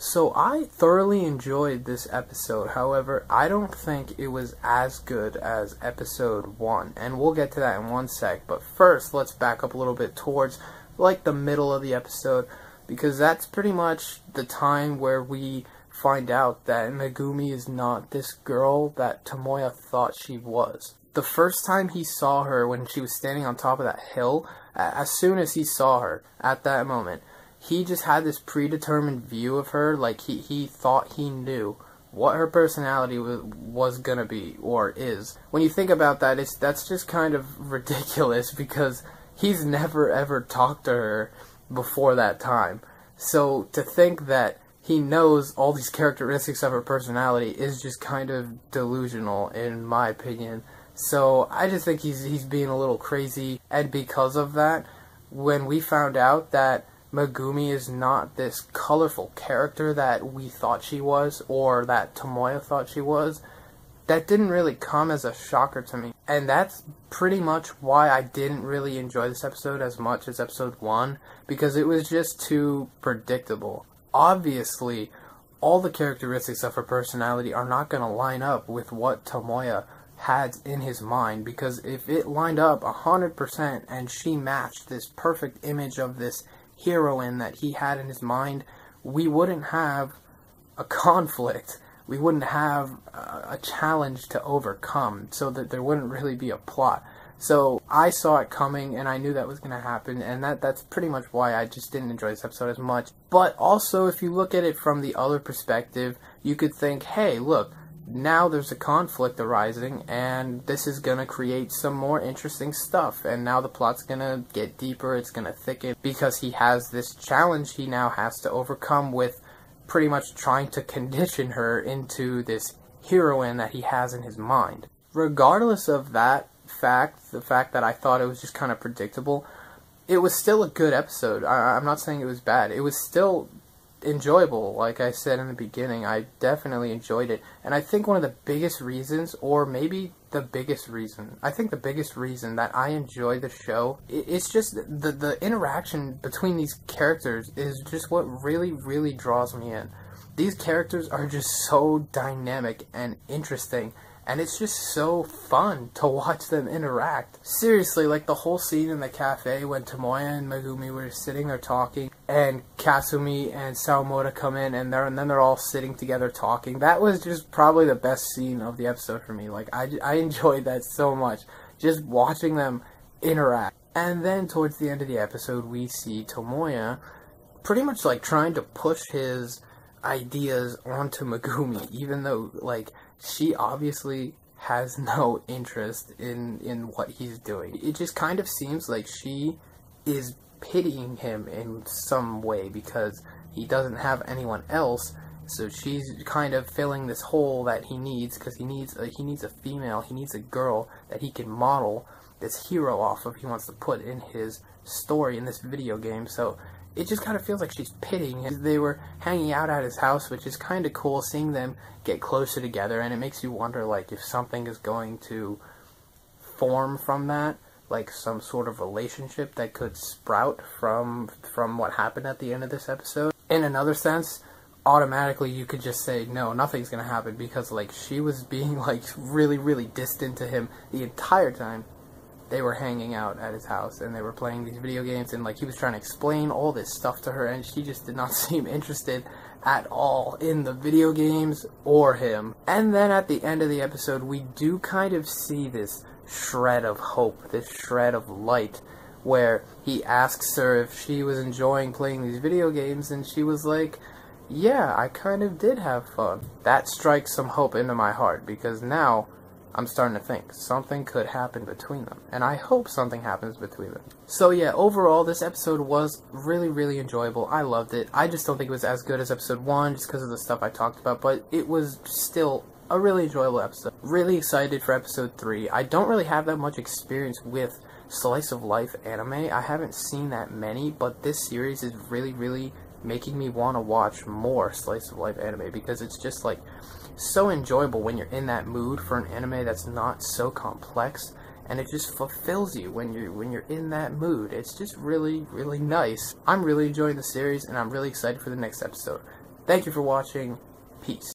So I thoroughly enjoyed this episode. However, I don't think it was as good as episode 1, and we'll get to that in one sec. But first, let's back up a little bit towards like the middle of the episode, because that's pretty much the time where we find out that Megumi is not this girl that Tomoya thought she was. The first time he saw her, when she was standing on top of that hill, as soon as he saw her at that moment, he just had this predetermined view of her. Like he thought he knew what her personality was gonna be, or is. When you think about that, that's just kind of ridiculous, because he's never ever talked to her before that time. So to think that he knows all these characteristics of her personality is just kind of delusional, in my opinion. So I just think he's being a little crazy, and because of that, when we found out that Megumi is not this colorful character that we thought she was, or that Tomoya thought she was, that didn't really come as a shocker to me. And that's pretty much why I didn't really enjoy this episode as much as episode 1, because it was just too predictable. Obviously, all the characteristics of her personality are not going to line up with what Tomoya had in his mind, because if it lined up 100% and she matched this perfect image of this heroine that he had in his mind, we wouldn't have a conflict. We wouldn't have a challenge to overcome, so that there wouldn't really be a plot. So I saw it coming, and I knew that was going to happen, and that's pretty much why I just didn't enjoy this episode as much. But also, if you look at it from the other perspective, you could think, hey, look, now there's a conflict arising, and this is going to create some more interesting stuff, and now the plot's going to get deeper, it's going to thicken, because he has this challenge he now has to overcome with pretty much trying to condition her into this heroine that he has in his mind. Regardless of that fact, the fact that I thought it was just kind of predictable, it was still a good episode. I'm not saying it was bad. It was still enjoyable. Like I said in the beginning, I definitely enjoyed it. And I think one of the biggest reasons, or maybe the biggest reason, I think the biggest reason that I enjoy the show, it's just the interaction between these characters is just what really, really draws me in. These characters are just so dynamic and interesting, and it's just so fun to watch them interact. Seriously, like the whole scene in the cafe when Tomoya and Megumi were sitting there talking, and Kasumi and Sawamura come in, and then they're all sitting together talking. That was just probably the best scene of the episode for me. Like, I enjoyed that so much, just watching them interact. And then towards the end of the episode, we see Tomoya pretty much like trying to push his ideas onto Megumi, even though, like, she obviously has no interest in what he's doing. It just kind of seems like she is pitying him in some way because he doesn't have anyone else, so she's kind of filling this hole that he needs, because he needs a female, he needs a girl that he can model this hero off of, he wants to put in his story in this video game. So it just kind of feels like she's pitying him. They were hanging out at his house, which is kind of cool, seeing them get closer together, and it makes you wonder, like, if something is going to form from that, like some sort of relationship that could sprout from what happened at the end of this episode. In another sense, automatically you could just say, no, nothing's gonna happen, because, like, she was being, like, really, really distant to him the entire time they were hanging out at his house, and they were playing these video games, and, like, he was trying to explain all this stuff to her, and she just did not seem interested at all in the video games or him. And then at the end of the episode, we do kind of see this shred of hope, this shred of light, where he asks her if she was enjoying playing these video games, and she was like, yeah, I kind of did have fun. That strikes some hope into my heart, because now I'm starting to think something could happen between them, and I hope something happens between them. So yeah, overall, this episode was really, really enjoyable. I loved it. I just don't think it was as good as episode 1, just because of the stuff I talked about, but it was still a really enjoyable episode. Really excited for episode 3. I don't really have that much experience with slice of life anime. I haven't seen that many, but this series is really, really making me want to watch more slice of life anime, because it's just, like, so enjoyable when you're in that mood for an anime that's not so complex, and it just fulfills you when you're in that mood. It's just really, really nice. I'm really enjoying the series, and I'm really excited for the next episode. Thank you for watching. Peace.